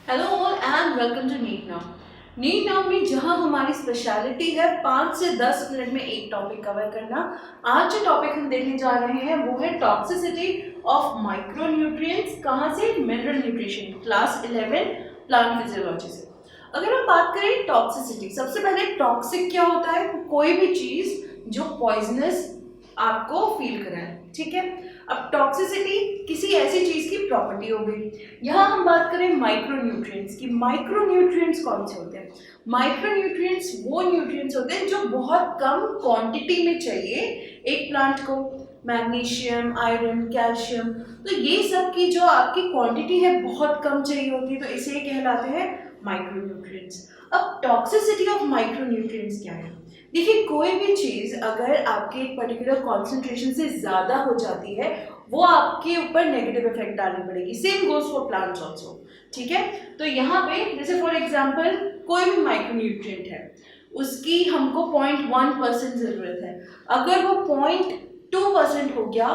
Hello all and welcome to NEET now. NEET now में जहां हमारी स्पेशलिटी है 5 से 10 मिनट में एक टॉपिक कवर करना। आज जो टॉपिक हम देखने जा रहे हैं वो है टॉक्सिसिटी ऑफ माइक्रोन्यूट्रिएंट्स। कहां से? Mineral nutrition, class 11 plant physiology से। अगर हम बात करें टॉक्सिसिटी, सबसे पहले टॉक्सिक क्या होता है? कोई भी चीज जो पॉइजनस आपको फील कराए, ठीक है। अब टॉक्सिसिटी किसी ऐसी चीज की प्रॉपर्टी हो गई। यहाँ हम बात करें माइक्रोन्यूट्रिएंट्स की। माइक्रोन्यूट्रिएंट्स कौन से होते हैं? माइक्रोन्यूट्रिएंट्स वो न्यूट्रिएंट्स होते हैं जो बहुत कम क्वांटिटी में चाहिए एक प्लांट को। मैग्नीशियम, आयरन, कैल्शियम, तो ये सब की जो आपकी क्वांटिटी है बहुत कम चाहिए होती है, तो इसे कहलाते हैं माइक्रोन्यूट्रिएंट्स। अब टॉक्सिसिटी ऑफ माइक्रोन्यूट्रिएंट्स क्या है? देखिए, कोई भी चीज अगर आपके एक पर्टिकुलर कॉन्सेंट्रेशन से ज्यादा हो जाती है वो आपके ऊपर नेगेटिव इफेक्ट डालनी पड़ेगी। Same goes for plants also, ठीक है। तो यहाँ पे जैसे फॉर एग्जांपल कोई भी माइक्रोन्यूट्रिएंट है, उसकी हमको 0.1% जरूरत है। अगर वो 0.2% हो गया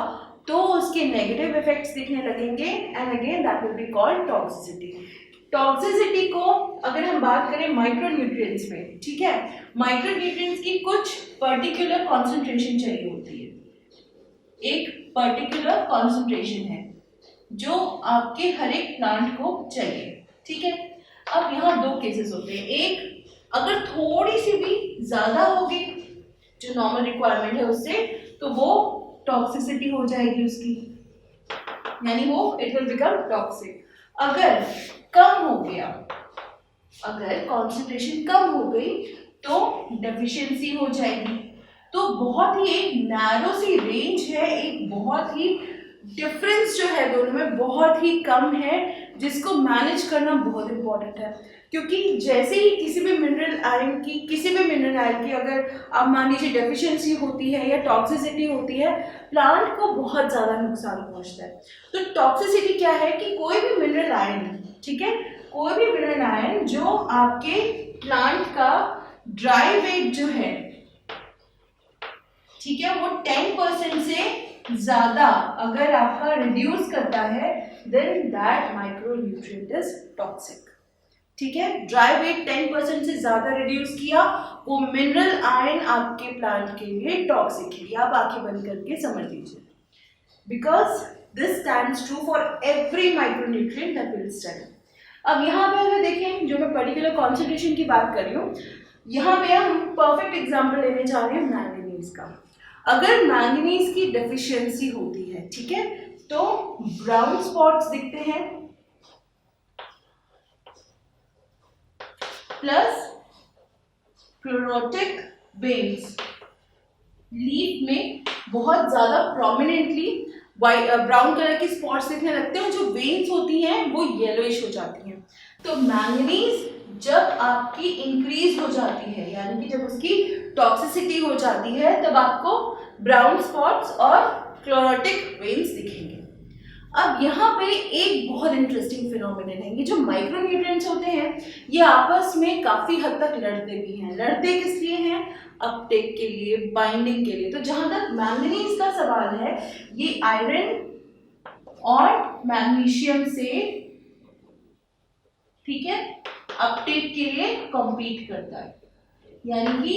तो उसके नेगेटिव इफेक्ट्स दिखने लगेंगे and again that will be called toxicity. Toxicity को अगर हम बात करें माइक्रोन्यूट्रिएंट्स में, ठीक है, माइक्रोन्यूट्रिएंट्स की कुछ पर्टिकुलर कॉन्सेंट्रेशन चाहिए होती है। एक पर्टिकुलर कॉन्सेंट्रेशन है जो आपके हर एक प्लांट को चाहिए, ठीक है। अब यहाँ दो केसेस होते हैं। एक, अगर थोड़ी सी भी ज्यादा होगी जो नॉर्मल रिक्वायरमेंट है उससे, तो वो टॉक्सिसिटी हो जाएगी उसकी, यानी वो इट विल बिकम टॉक्सिक। अगर कम हो गया, अगर कॉन्सेंट्रेशन कम हो गई तो डेफिशिएंसी हो जाएगी। तो बहुत ही एक नैरो सी रेंज है, एक बहुत ही डिफरेंस जो है दोनों में बहुत ही कम है, जिसको मैनेज करना बहुत इंपॉर्टेंट है। क्योंकि जैसे ही किसी भी मिनरल आयरन की अगर आप मान लीजिए डेफिशिएंसी होती है या टॉक्सिसिटी होती है, प्लांट को बहुत ज़्यादा नुकसान पहुंचता है। तो टॉक्सिसिटी क्या है कि कोई भी मिनरल आयरन, ठीक है, कोई भी मिनरल आयरन जो आपके प्लांट का ड्राई वेट जो है, ठीक है, वो 10% से ज्यादा अगर आपका रिड्यूस करता है then that micronutrient is toxic, ठीक है। ड्राई वेट 10% से ज्यादा रिड्यूस किया, वो मिनरल आयरन आपके प्लांट के लिए टॉक्सिक है। आप आंखें बंद करके समझ लीजिए, because this stands true for every micronutrient that will study. अब यहाँ पे अगर देखें, जो मैं पर्टिकुलर कॉन्सेंट्रेशन की बात कर रही हूँ, यहाँ पे हम परफेक्ट एग्जाम्पल लेने जा रहे हैं मैंगनीज का। अगर मैंगनीज की डेफिशिएंसी होती है, ठीक है, तो ब्राउन स्पॉट्स दिखते हैं, प्लस क्लोरोटिक वेन्स लीफ में बहुत ज्यादा प्रोमिनेंटली ब्राउन कलर की स्पॉट्स दिखने लगते हैं, जो वेन्स होती हैं वो येलोइश हो जाती हैं। तो मैंगनीज जब आपकी इंक्रीज हो जाती है, यानी कि जब उसकी टॉक्सिसिटी हो जाती है, तब आपको ब्राउन स्पॉट्स और क्लोरोटिक वेन्स दिखेंगे। अब यहाँ पे एक बहुत इंटरेस्टिंग फिनोमिनन है। ये जो माइक्रोन्यूट्रिएंट्स होते हैं ये आपस में काफी हद तक लड़ते भी हैं। लड़ते किस लिए हैं? अपटेक के लिए, बाइंडिंग के लिए। तो जहां तक मैंगनीज का सवाल है, ये आयरन और मैग्नीशियम से, ठीक है, अपटेक के लिए कॉम्पीट करता है, यानी कि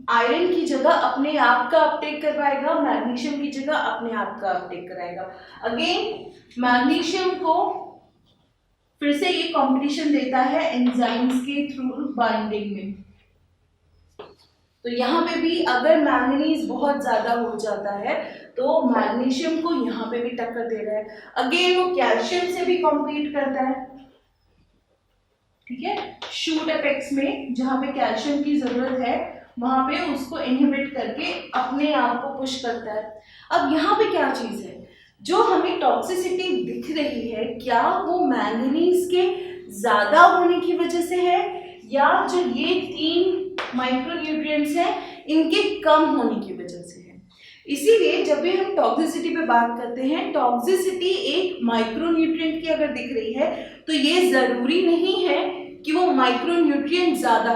आयरन की जगह अपने आप का अपटेक करवाएगा, मैग्नीशियम की जगह अपने आप का अपटेक कराएगा। अगेन मैग्नीशियम को फिर से ये कंपटीशन देता है एंजाइम्स के थ्रू बाइंडिंग में। तो यहाँ पे भी अगर मैंगनीज बहुत ज्यादा हो जाता है तो मैग्नीशियम को यहाँ पे भी टक्कर दे रहा है। अगेन वो कैल्शियम से भी कॉम्पीट करता है, ठीक है, शूट एपेक्स में जहाँ पे कैल्शियम की जरूरत है वहां पे उसको इनहिबिट करके अपने आप को पुश करता है। अब यहाँ पे क्या चीज है जो हमें टॉक्सिसिटी दिख रही है? क्या वो मैंगनीज के ज्यादा होने की वजह से है, या जो ये 3 माइक्रोन्यूट्रिएंट्स हैं इनके कम होने की वजह से है? इसीलिए जब भी हम टॉक्सिसिटी पे बात करते हैं, टॉक्सिसिटी एक माइक्रोन्यूट्रिएंट की अगर दिख रही है तो ये जरूरी नहीं है कि वो माइक्रोन्यूट्रिएंट ज्यादा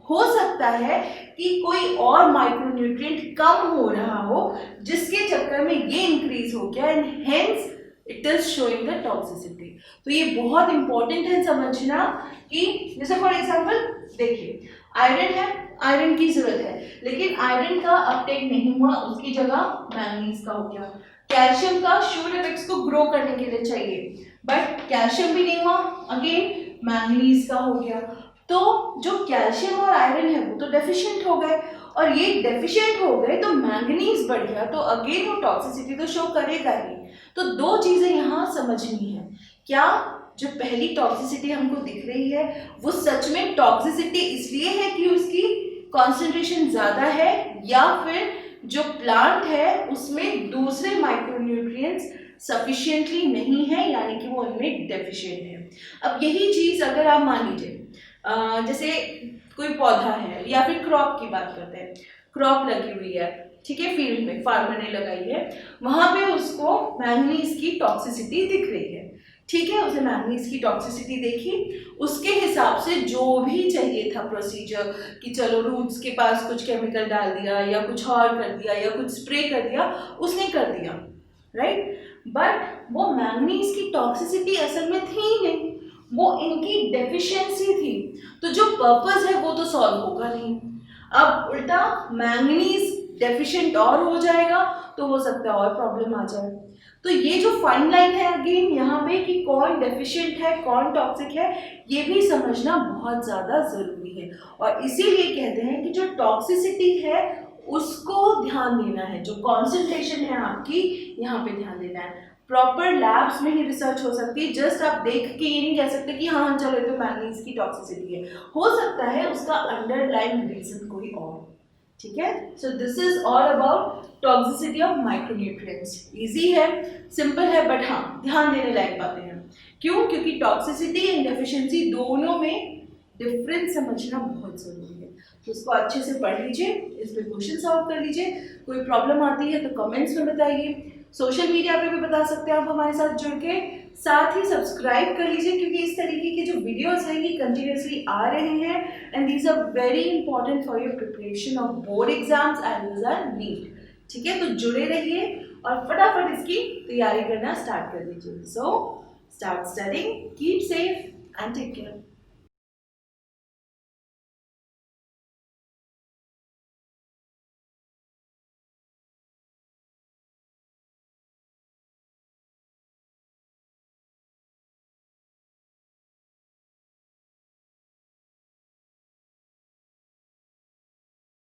हो सकता है कि कोई और माइक्रोन्यूट्रिएंट कम हो रहा हो जिसके चक्कर में ये इंक्रीज हो गया and hence it is showing the toxicity. तो ये बहुत इंपॉर्टेंट है समझना कि जैसे फॉर एग्जांपल देखिए आयरन है, आयरन की जरूरत है लेकिन आयरन का अपटेक नहीं हुआ, उसकी जगह मैंगनीज का हो गया। कैल्शियम का शुगर इफेक्ट्स को ग्रो करने के लिए चाहिए बट कैल्शियम भी नहीं हुआ, अगेन मैंगनीज का हो गया। तो जो कैल्शियम और आयरन है वो तो डेफिशिएंट हो गए और ये डेफिशिएंट हो गए तो मैंगनीज बढ़ गया तो अगेन वो टॉक्सिसिटी तो शो करेगा ही। तो दो चीजें यहाँ समझनी है, क्या जो पहली टॉक्सिसिटी हमको दिख रही है वो सच में टॉक्सिसिटी इसलिए है कि उसकी कॉन्सेंट्रेशन ज्यादा है या फिर जो प्लांट है उसमें दूसरे माइक्रोन्यूट्रिएंट्स सफिशिएंटली नहीं है यानी कि वो उनमें डेफिशिएंट है। अब यही चीज अगर आप मान लीजिए जैसे कोई पौधा है या फिर क्रॉप की बात करते हैं, क्रॉप लगी हुई है, ठीक है, फील्ड में फार्मर ने लगाई है, वहां पे उसको मैंगनीज की टॉक्सिसिटी दिख रही है, ठीक है, उसे मैंगनीज की टॉक्सिसिटी देखी, उसके हिसाब से जो भी चाहिए था प्रोसीजर कि चलो रूट्स के पास कुछ केमिकल डाल दिया या कुछ और कर दिया या कुछ स्प्रे कर दिया, उसने कर दिया, राइट। बट वो मैंगनीज की टॉक्सिसिटी असल में थी ही नहीं, वो इनकी डेफिशिएंसी थी। तो जो पर्पस है वो तो सॉल्व होगा नहीं। अब उल्टा मैंगनीज डेफिशिएंट और हो जाएगा तो हो सकता है और प्रॉब्लम आ जाए। तो ये जो फाइन लाइन है अगेन यहाँ पे कि कौन डेफिशिएंट है कौन टॉक्सिक है ये भी समझना बहुत ज़्यादा ज़रूरी है। और इसीलिए कहते हैं कि जो टॉक्सिसिटी है उसको ध्यान देना है, जो कॉन्सेंट्रेशन है आपकी यहाँ पे ध्यान देना है। प्रॉपर लैब्स में ही रिसर्च हो सकती है, जस्ट आप देख के ये नहीं कह सकते कि हाँ चलो ये तो मैंगनीज की टॉक्सिसिटी है, हो सकता है उसका अंडरलाइंग रीजन कोई और, ठीक है। So this is all about toxicity of micronutrients. Easy है, सिंपल है, बट हाँ ध्यान देने लायक बातें हैं। क्यों? क्योंकि टॉक्सिसिटी एंड डेफिशिएंसी दोनों में डिफरेंस समझना बहुत जरूरी है। तो इसको अच्छे से पढ़ लीजिए, इस पे क्वेश्चन सॉल्व कर लीजिए, कोई प्रॉब्लम आती है तो कमेंट्स में बताइए, सोशल मीडिया पे भी बता सकते हैं आप हमारे साथ जुड़ के, साथ ही सब्सक्राइब कर लीजिए क्योंकि इस तरीके के जो वीडियोस हैं ये कंटिन्यूसली आ रहे हैं and these are very important for your preparation of board exams and as are NEET, ठीक है। तो जुड़े रहिए और फटाफट इसकी तैयारी करना स्टार्ट कर दीजिए। So start studying, keep safe and take care.